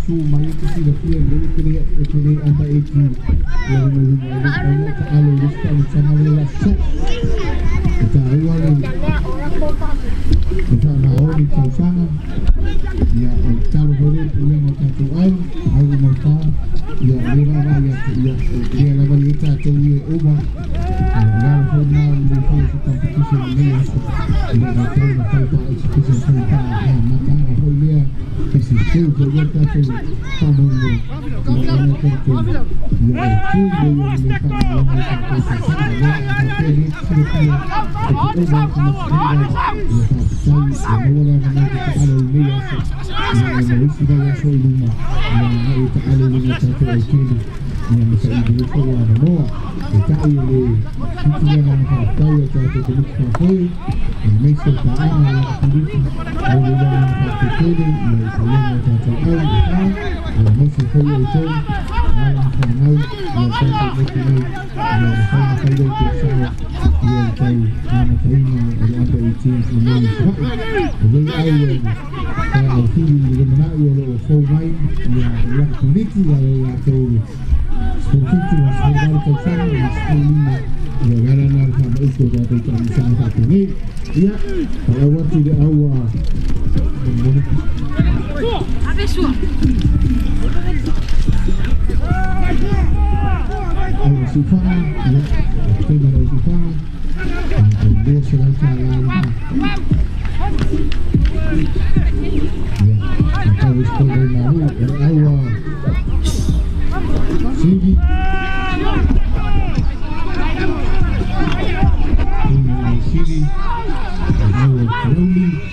suma itu sudah clear dari kiri anda itu yang mengalami kalau listan sama langsung kita awal kita mau di pasangan ya kalau boleh punya macam tu aku mereka ya lima ya dia lama kita tu ya ubah dan pernah membuat kompetisi ini ya kita eksekusi kita maka aku dia Sisi juga tu kamu ni, yang itu ya itu yang mereka mahu satu satu yang ini seperti itu orang mesti ya saya orang mana kita ada ini ya yang sudah ya so ini yang itu ada ini satu ini yang bisa ibu semua semua kita ini kita yang tahu ya satu ini sekali yang mesti kita yang itu boleh satu ini yang saya yang masih saya itu yang kenal yang saya itu yang saya itu saya yang tahu nama saya ada itu semua jadi ayat kalau film juga menarik oleh Fawai yang peneliti yang tahu seperti itu sebagai pesan Islam yang karena sama itu dari tradisi satu ini ya kalau tidak awal Sifa ya kita dari Sifa dia selalu ya kita harus tahu dari awal sini sini awal Crowley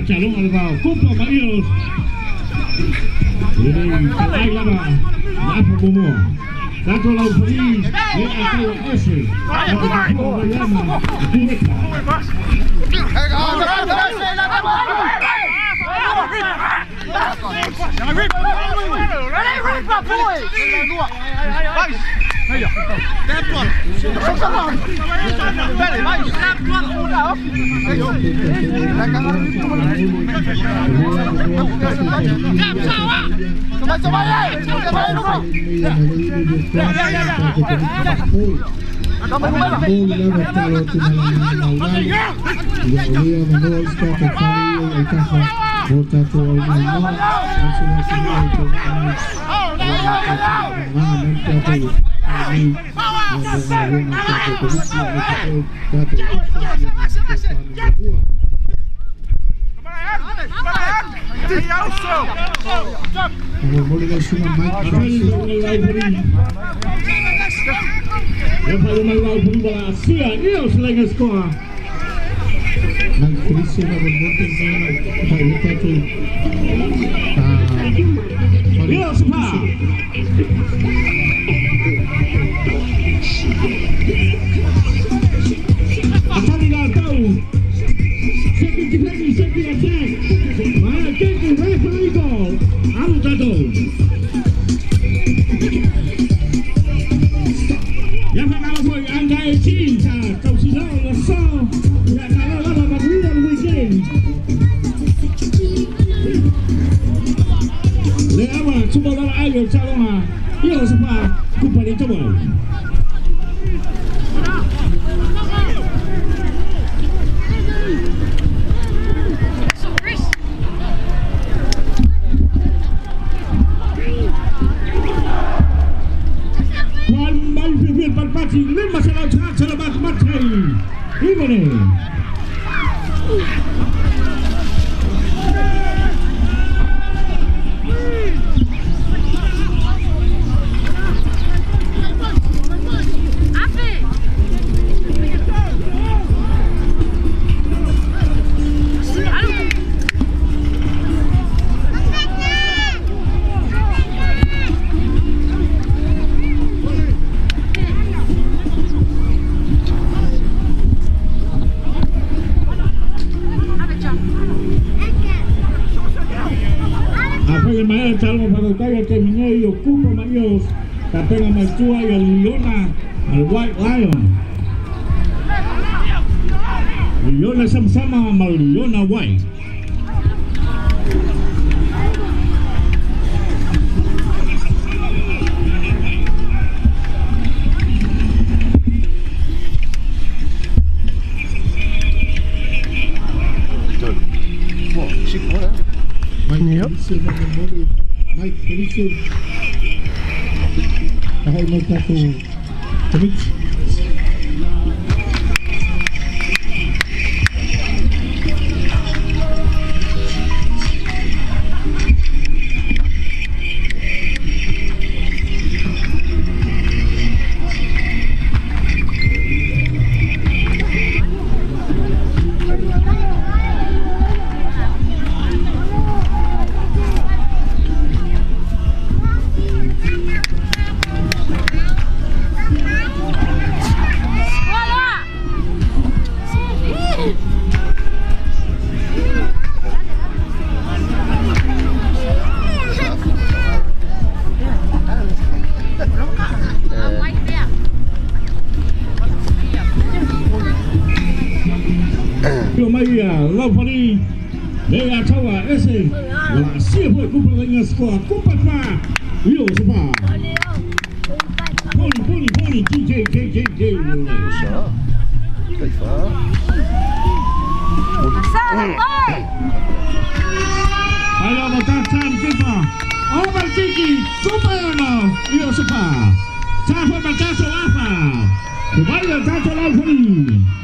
calon al Copa Marinos ini kalai lama apa semua satu lawan Paris di atas Asia Mati 5 selamat selamat Mati. Ini. Salvo Facultad terminó y ocupa Mayos, Capena Machua y el Leona, al White Lion. Leona sama-sama sama Leona White. Mike Felicio. Ahí no está su Tomich. Laufani Mega Tawa ese la siapa kumpul dengan skor kumpat pa yo sepa Pony DJ Halo matatan kita Omar Tiki Kupano yo sepa Siapa bertato apa Kembali tato Laufani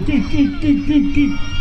Kick.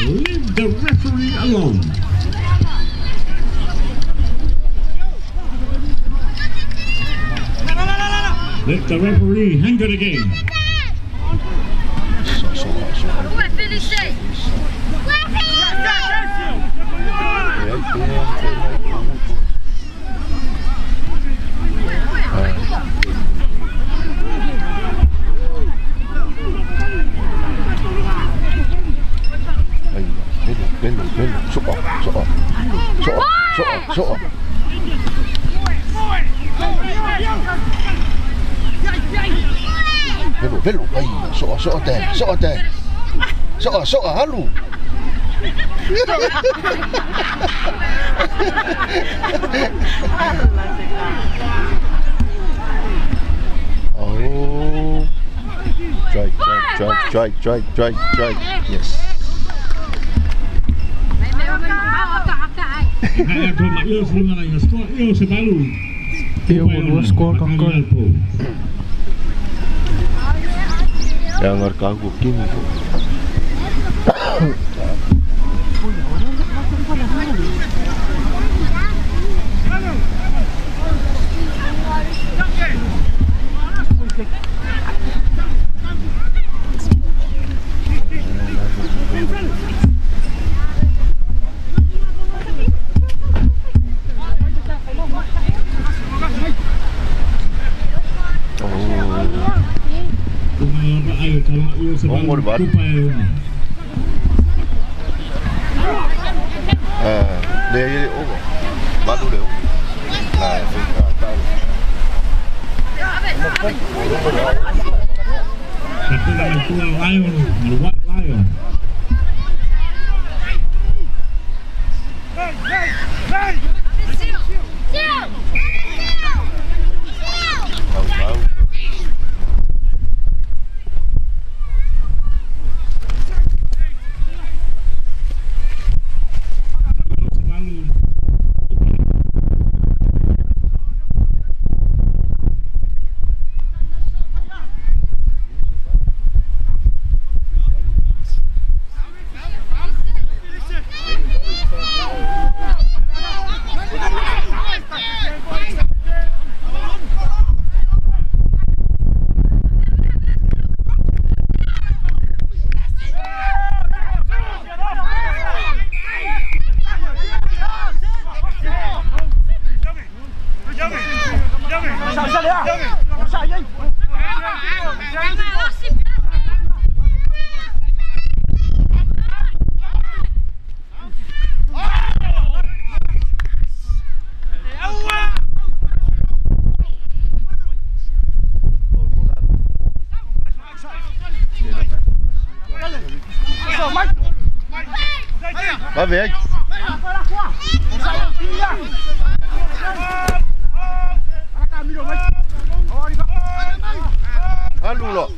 Leave the referee alone. Let the referee handle the game. Velo, ay, soa, halu. Oh, strike, yes. Yêu dua skor kongkol. Yang ngerkagu kini. Để bắt đủ đều là va về anh. Alo lo.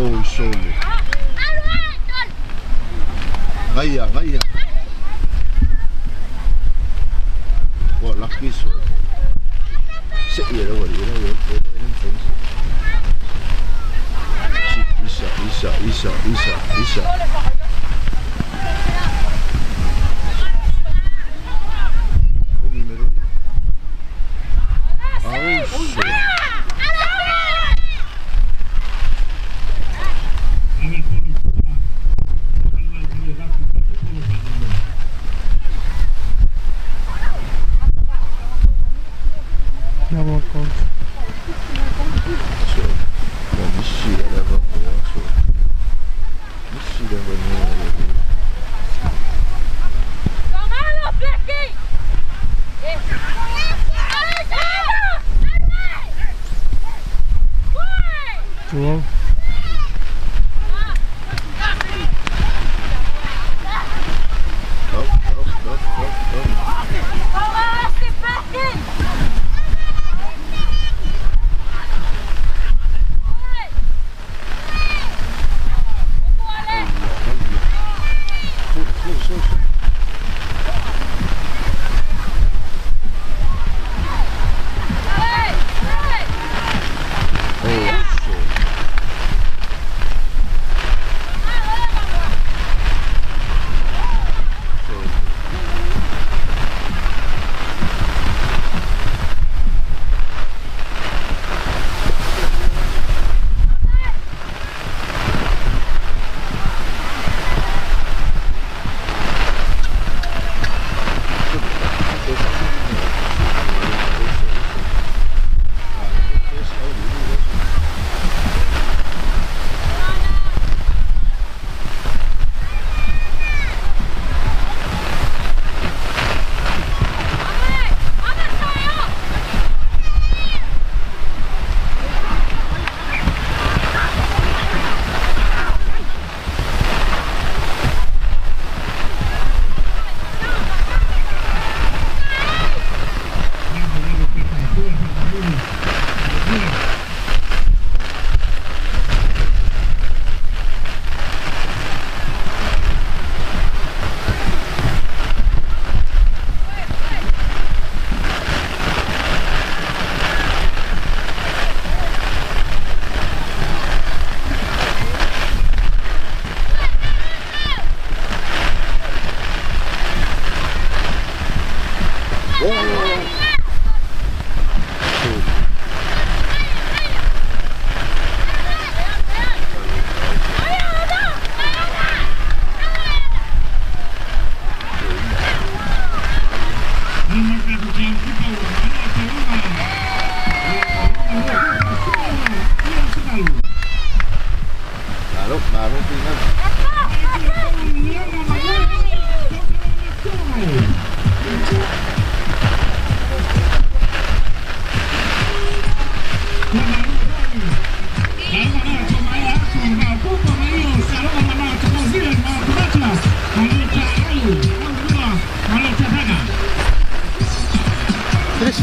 Oh, solo. Vaya. Wah, laki so. Iya lah, Isa. João.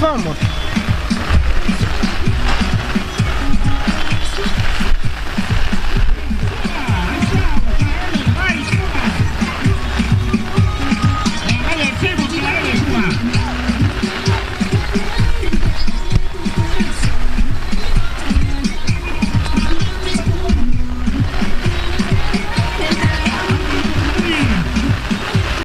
Vamos.